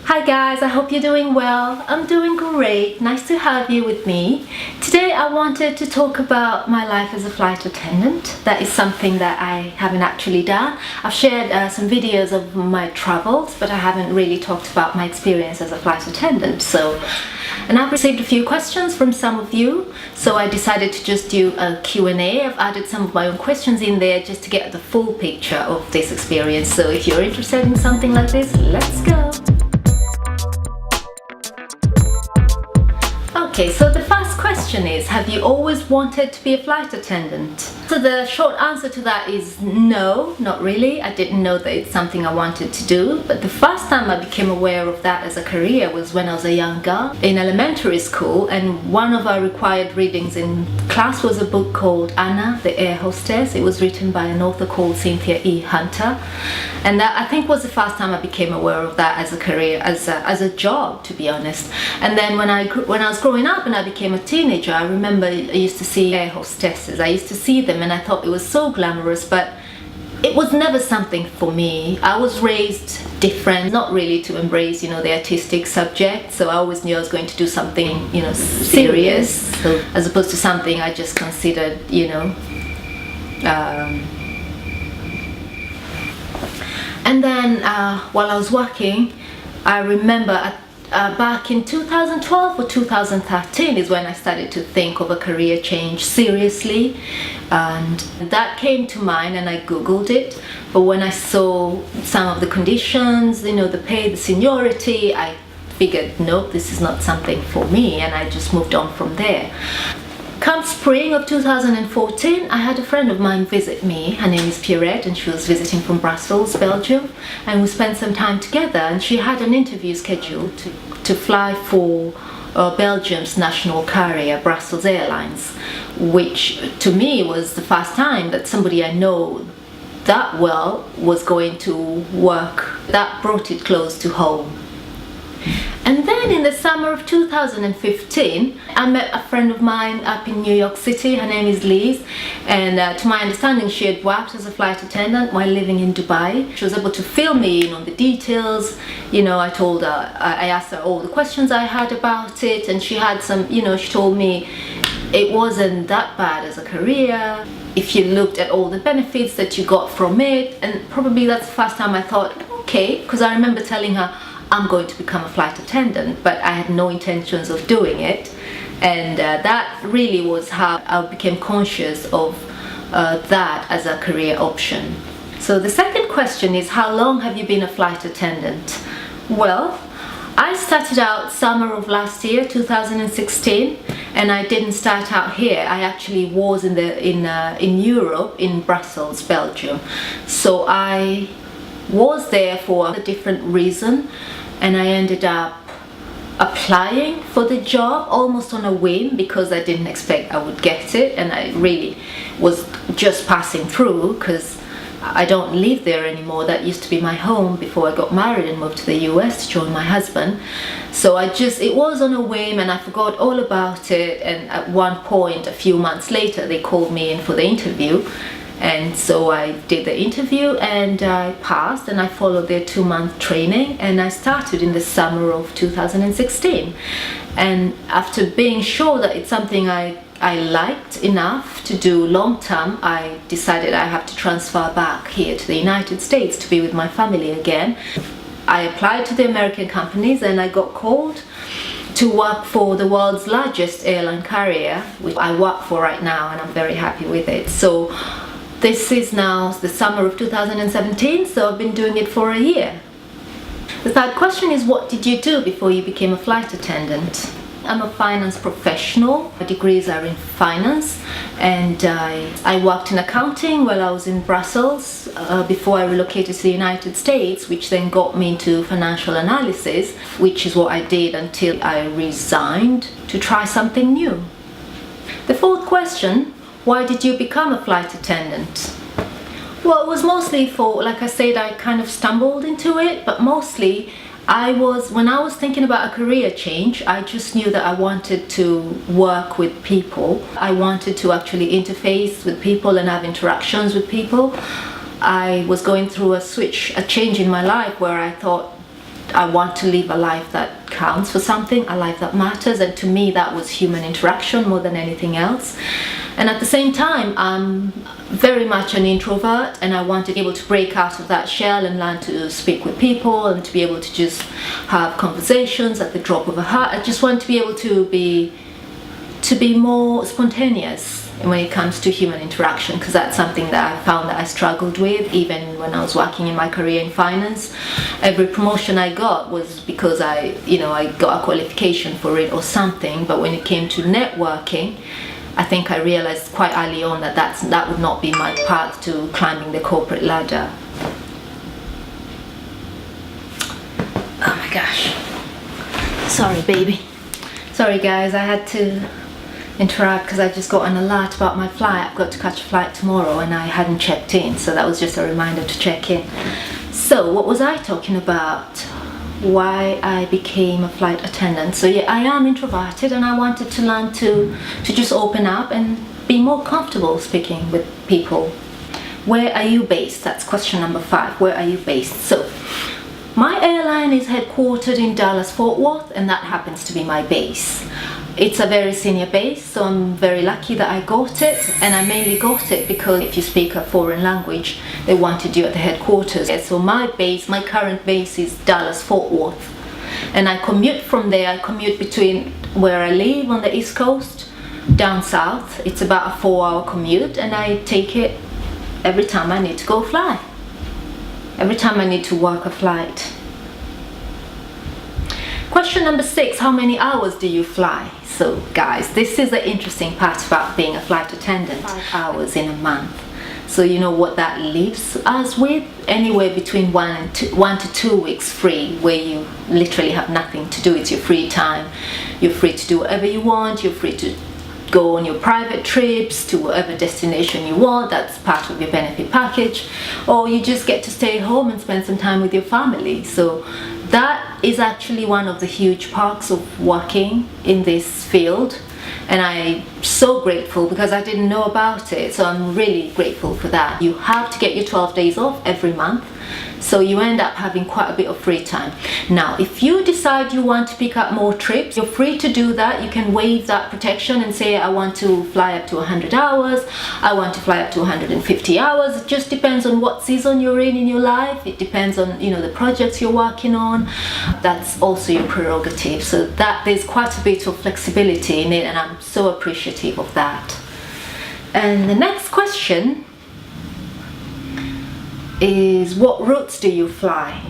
Hi guys, I hope you're doing well. I'm doing great. Nice to have you with me. Today I wanted to talk about my life as a flight attendant. That is something that I haven't actually done. I've shared some videos of my travels, but I haven't really talked about my experience as a flight attendant. And I've received a few questions from some of you, so I decided to just do a Q&A. I've added some of my own questions in there just to get the full picture of this experience. So if you're interested in something like this, let's go. Okay, so the first question is, have you always wanted to be a flight attendant? So the short answer to that is no, not really. I didn't know that it's something I wanted to do, but the first time I became aware of that as a career was when I was a young girl in elementary school, and one of our required readings in class was a book called Anna, the Air Hostess. It was written by an author called Cynthia E. Hunter, and that I think was the first time I became aware of that as a career, as a job, to be honest. And then when I was growing up and I became a teenager, I remember I used to see air hostesses. I used to see them and I thought it was so glamorous, but it was never something for me. I was raised different, not really to embrace, the artistic subject. So I always knew I was going to do something, serious, as opposed to something I just considered, And then while I was working, I remember back in 2012 or 2013 is when I started to think of a career change seriously, and that came to mind and I googled it. But when I saw some of the conditions, the pay, the seniority, I figured, nope, this is not something for me, and I just moved on from there. Come spring of 2014, I had a friend of mine visit me. Her name is Pierrette, and she was visiting from Brussels, Belgium, and we spent some time together, and she had an interview scheduled to fly for Belgium's national carrier, Brussels Airlines, which to me was the first time that somebody I know that well was going to work. That brought it close to home. And then in the summer of 2015, I met a friend of mine up in New York City. Her name is Liz, and to my understanding, she had worked as a flight attendant while living in Dubai. She was able to fill me in on the details. I asked her all the questions I had about it, and she had some, she told me it wasn't that bad as a career if you looked at all the benefits that you got from it. And probably that's the first time I thought, okay, because I remember telling her, I'm going to become a flight attendant, but I had no intentions of doing it. And that really was how I became conscious of that as a career option. So the second question is, how long have you been a flight attendant? Well, I started out summer of last year, 2016, and I didn't start out here. I actually was in Europe, in Brussels, Belgium. So I was there for a different reason, and I ended up applying for the job almost on a whim because I didn't expect I would get it, and I really was just passing through because I don't live there anymore. That used to be my home before I got married and moved to the US to join my husband. So it was on a whim, and I forgot all about it. And at one point, a few months later, they called me in for the interview. And so I did the interview and I passed, and I followed their 2-month training, and I started in the summer of 2016. And after being sure that it's something I liked enough to do long term, I decided I have to transfer back here to the United States to be with my family again. I applied to the American companies and I got called to work for the world's largest airline carrier, which I work for right now, and I'm very happy with it. So this is now the summer of 2017, so I've been doing it for a year. The third question is, what did you do before you became a flight attendant? I'm a finance professional. My degrees are in finance, and I worked in accounting while I was in Brussels before I relocated to the United States, which then got me into financial analysis, which is what I did until I resigned to try something new. The fourth question, why did you become a flight attendant? Well, it was mostly like I said, I kind of stumbled into it, but mostly when I was thinking about a career change, I just knew that I wanted to work with people. I wanted to actually interface with people and have interactions with people. I was going through a change in my life where I thought I want to live a life that counts for something, a life that matters, and to me that was human interaction more than anything else. And at the same time, I'm very much an introvert, and I want to be able to break out of that shell and learn to speak with people and to be able to just have conversations at the drop of a hat. I just want to be able to be more spontaneous when it comes to human interaction, because that's something that I found that I struggled with even when I was working in my career in finance. Every promotion I got was because I got a qualification for it or something, but when it came to networking, I think I realized quite early on that that would not be my path to climbing the corporate ladder. Oh my gosh. Sorry, baby. Sorry, guys, I had to interrupt because I just got an alert about my flight. I've got to catch a flight tomorrow and I hadn't checked in, so that was just a reminder to check in. So what was I talking about? Why I became a flight attendant. So yeah, I am introverted and I wanted to learn to just open up and be more comfortable speaking with people. Where are you based? That's question number 5. Where are you based? So my airline is headquartered in Dallas Fort Worth, and that happens to be my base. It's a very senior base, so I'm very lucky that I got it, and I mainly got it because if you speak a foreign language, they wanted you at the headquarters. So my current base is Dallas Fort Worth, and I commute from there. I commute between where I live on the East Coast down south. It's about a 4-hour commute, and I take it every time I need to go fly, every time I need to work a flight. Question number 6, how many hours do you fly? So guys, this is the interesting part about being a flight attendant. 5 hours in a month. So you know what that leaves us with? Anywhere between 1 to 2 weeks free, where you literally have nothing to do. It's your free time. You're free to do whatever you want. You're free to go on your private trips to whatever destination you want. That's part of your benefit package. Or you just get to stay home and spend some time with your family. So that is actually one of the huge perks of working in this field, and I'm so grateful because I didn't know about it, so I'm really grateful for that. You have to get your 12 days off every month, so you end up having quite a bit of free time. Now, if you decide you want to pick up more trips, you're free to do that. You can waive that protection and say, I want to fly up to 100 hours, I want to fly up to 150 hours. It just depends on what season you're in your life. It depends on, the projects you're working on. That's also your prerogative. So that there's quite a bit of flexibility in it, and I'm so appreciative of that. And the next question is, what routes do you fly?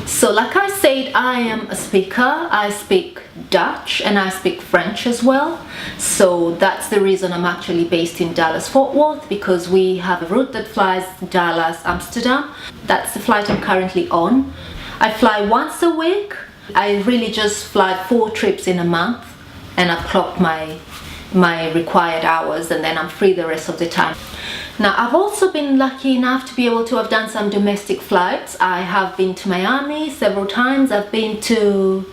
So like I said, I am a speaker. I speak Dutch and I speak French as well. So that's the reason I'm actually based in Dallas Fort Worth, because we have a route that flies Dallas Amsterdam. That's the flight I'm currently on. I fly once a week. I really just fly 4 trips in a month, and I've clocked my required hours, and then I'm free the rest of the time. Now, I've also been lucky enough to be able to have done some domestic flights. I have been to Miami several times. I've been to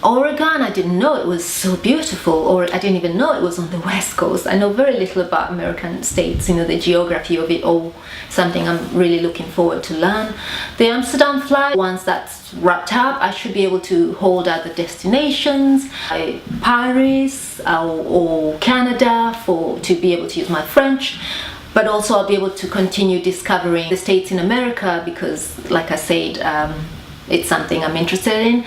Oregon. I didn't know it was so beautiful, or I didn't even know it was on the West Coast. I know very little about American states, the geography of it all, something I'm really looking forward to learn. The Amsterdam flight, once that's wrapped up, I should be able to hold other destinations, Paris or Canada, to be able to use my French. But also I'll be able to continue discovering the states in America, because like I said, it's something I'm interested in.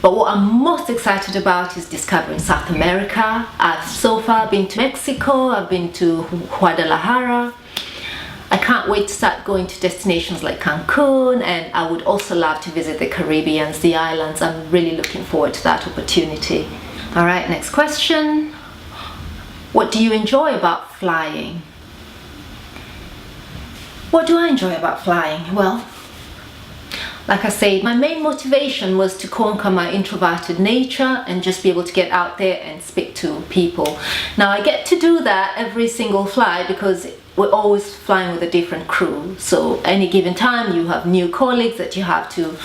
But what I'm most excited about is discovering South America. I've so far been to Mexico, I've been to Guadalajara. I can't wait to start going to destinations like Cancun, and I would also love to visit the Caribbean, the islands. I'm really looking forward to that opportunity. All right, next question. What do you enjoy about flying? What do I enjoy about flying? Well, like I said, my main motivation was to conquer my introverted nature and just be able to get out there and speak to people. Now, I get to do that every single flight because we're always flying with a different crew. So any given time you have new colleagues that you have to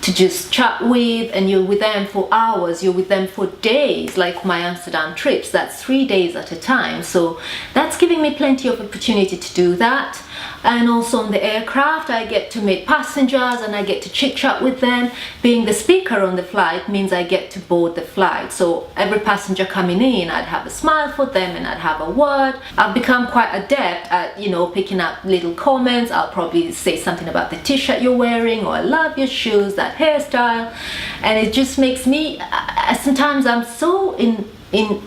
just chat with, and you're with them for hours, you're with them for days. Like my Amsterdam trips, that's 3 days at a time. So that's giving me plenty of opportunity to do that. and also on the aircraft I get to meet passengers and I get to chit chat with them. Being the speaker on the flight means I get to board the flight, so every passenger coming in, I'd have a smile for them and I'd have a word. I've become quite adept at, you know, picking up little comments. I'll probably say something about the t-shirt you're wearing, or I love your shoes, that hairstyle, and it just makes me, sometimes I'm so in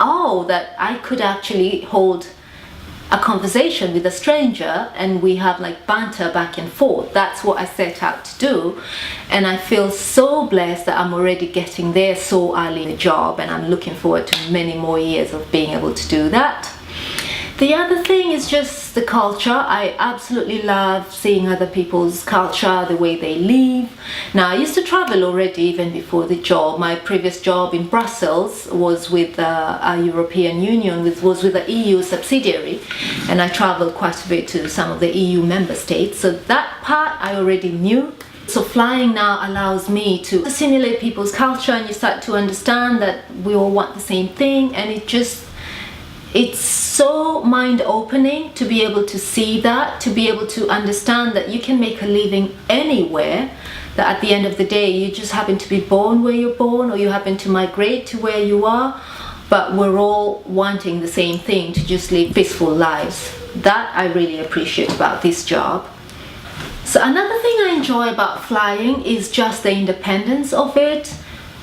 awe that I could actually hold a conversation with a stranger and we have like banter back and forth. That's what I set out to do, and I feel so blessed that I'm already getting there so early in the job, and I'm looking forward to many more years of being able to do that. The other thing is just the culture. I absolutely love seeing other people's culture, the way they live. Now, I used to travel already even before the job. My previous job in Brussels was with a European Union, was with an EU subsidiary, and I traveled quite a bit to some of the EU member states. So that part I already knew. So flying now allows me to assimilate people's culture, and you start to understand that we all want the same thing, and it's so mind-opening to be able to see that, to be able to understand that you can make a living anywhere, that at the end of the day you just happen to be born where you're born, or you happen to migrate to where you are, but we're all wanting the same thing, to just live peaceful lives. That I really appreciate about this job. So another thing I enjoy about flying is just the independence of it.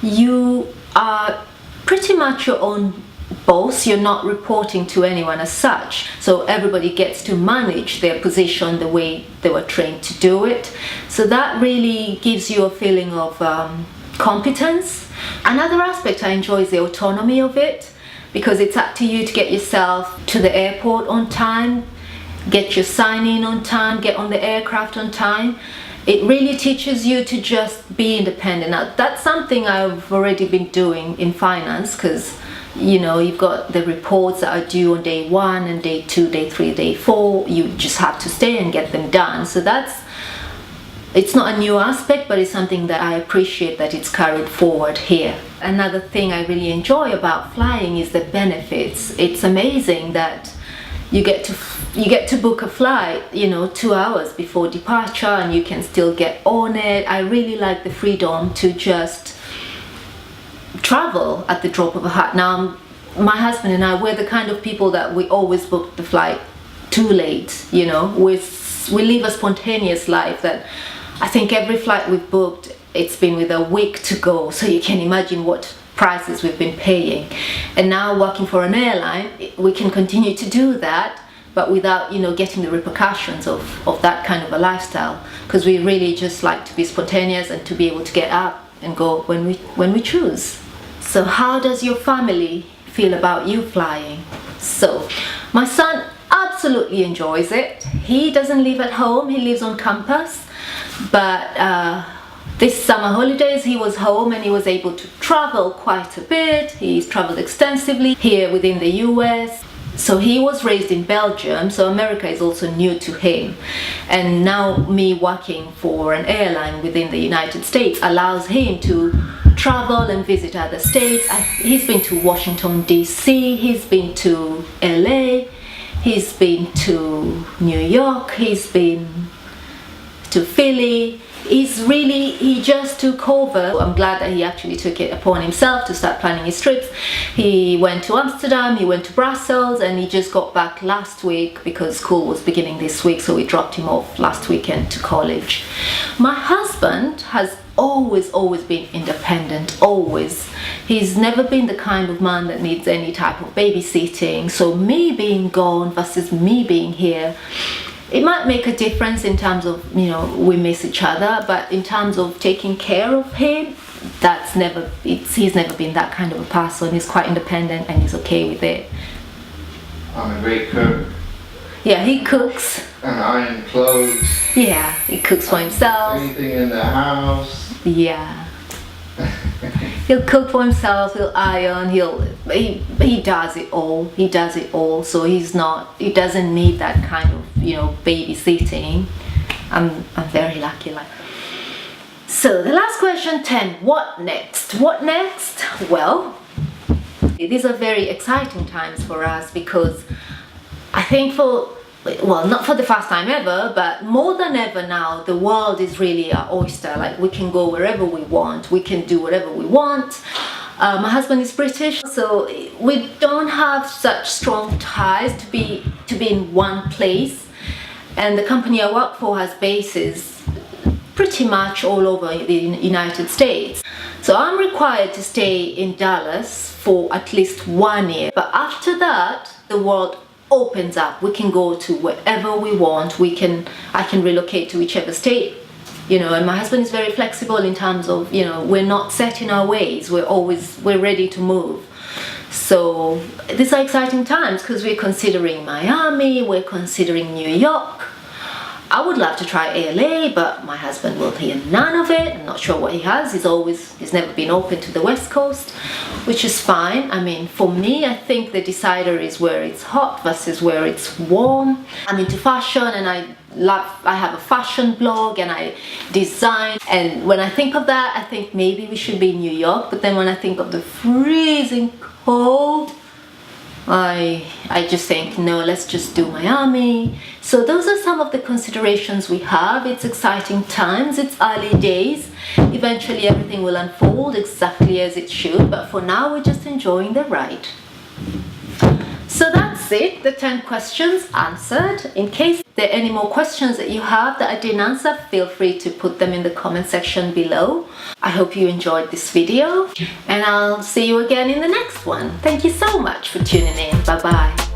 You are pretty much your own boss. You're not reporting to anyone as such, so everybody gets to manage their position the way they were trained to do it. So that really gives you a feeling of competence. Another aspect I enjoy is the autonomy of it, because it's up to you to get yourself to the airport on time, get your sign in on time, get on the aircraft on time. It really teaches you to just be independent. Now, that's something I've already been doing in finance, because you know, you've got the reports that are due on day 1 and day 2, day 3, day 4. You just have to stay and get them done. So it's not a new aspect, but it's something that I appreciate that it's carried forward here. Another thing I really enjoy about flying is the benefits. It's amazing that you get to book a flight, you know, 2 hours before departure, and you can still get on it. I really like the freedom to just travel at the drop of a hat. Now, my husband and I, we're the kind of people that we always book the flight too late, you know. We live a spontaneous life that I think every flight we've booked, it's been with a week to go, so you can imagine what prices we've been paying. And now working for an airline, we can continue to do that, but without, you know, getting the repercussions of that kind of a lifestyle, because we really just like to be spontaneous and to be able to get up and go when we choose. So how does your family feel about you flying? So my son absolutely enjoys it. He doesn't live at home, he lives on campus, but this summer holidays he was home and he was able to travel quite a bit. He's traveled extensively here within the US. So he was raised in Belgium, so America is also new to him. And now me working for an airline within the United States allows him to travel and visit other states. He's been to Washington DC, he's been to LA, he's been to New York, he's been to Philly. He just took over. I'm glad that he actually took it upon himself to start planning his trips. He went to Amsterdam, he went to Brussels, and he just got back last week because school was beginning this week, so we dropped him off last weekend to college. My husband has always been independent, always. He's never been the kind of man that needs any type of babysitting, so me being gone versus me being here, it might make a difference in terms of, you know, we miss each other, but in terms of taking care of him, he's never been that kind of a person. He's quite independent and he's okay with it. I'm a great cook. Yeah, he cooks. And iron clothes. Yeah, he cooks for himself. Anything in the house. Yeah. He'll cook for himself, he'll iron, he does it all. He does it all, so he doesn't need that kind of, you know, babysitting. I'm very lucky like that. So the last question, 10, what next? What next? Well, these are very exciting times for us, because I think for well, not for the first time ever, but more than ever now, the world is really our oyster. Like, we can go wherever we want, we can do whatever we want. My husband is British, so we don't have such strong ties to be in one place. And the company I work for has bases pretty much all over the United States. So I'm required to stay in Dallas for at least 1 year. But after that, the world opens up. We can go to wherever we want. I can relocate to whichever state, and my husband is very flexible in terms of, we're not set in our ways. We're ready to move. So these are exciting times because we're considering Miami, we're considering New York. I would love to try LA, but my husband will hear none of it. I'm not sure what he has. He's never been open to the West Coast, which is fine. I mean, for me, I think the decider is where it's hot versus where it's warm. I'm into fashion, and I have a fashion blog, and I design. And when I think of that, I think maybe we should be in New York. But then when I think of the freezing cold, I just think, no, let's just do Miami. So those are some of the considerations we have. It's exciting times, it's early days. Eventually everything will unfold exactly as it should, but for now we're just enjoying the ride. So that's it, the 10 questions answered. In case there are any more questions that you have that I didn't answer, feel free to put them in the comment section below. I hope you enjoyed this video, and I'll see you again in the next one. Thank you so much for tuning in. Bye bye.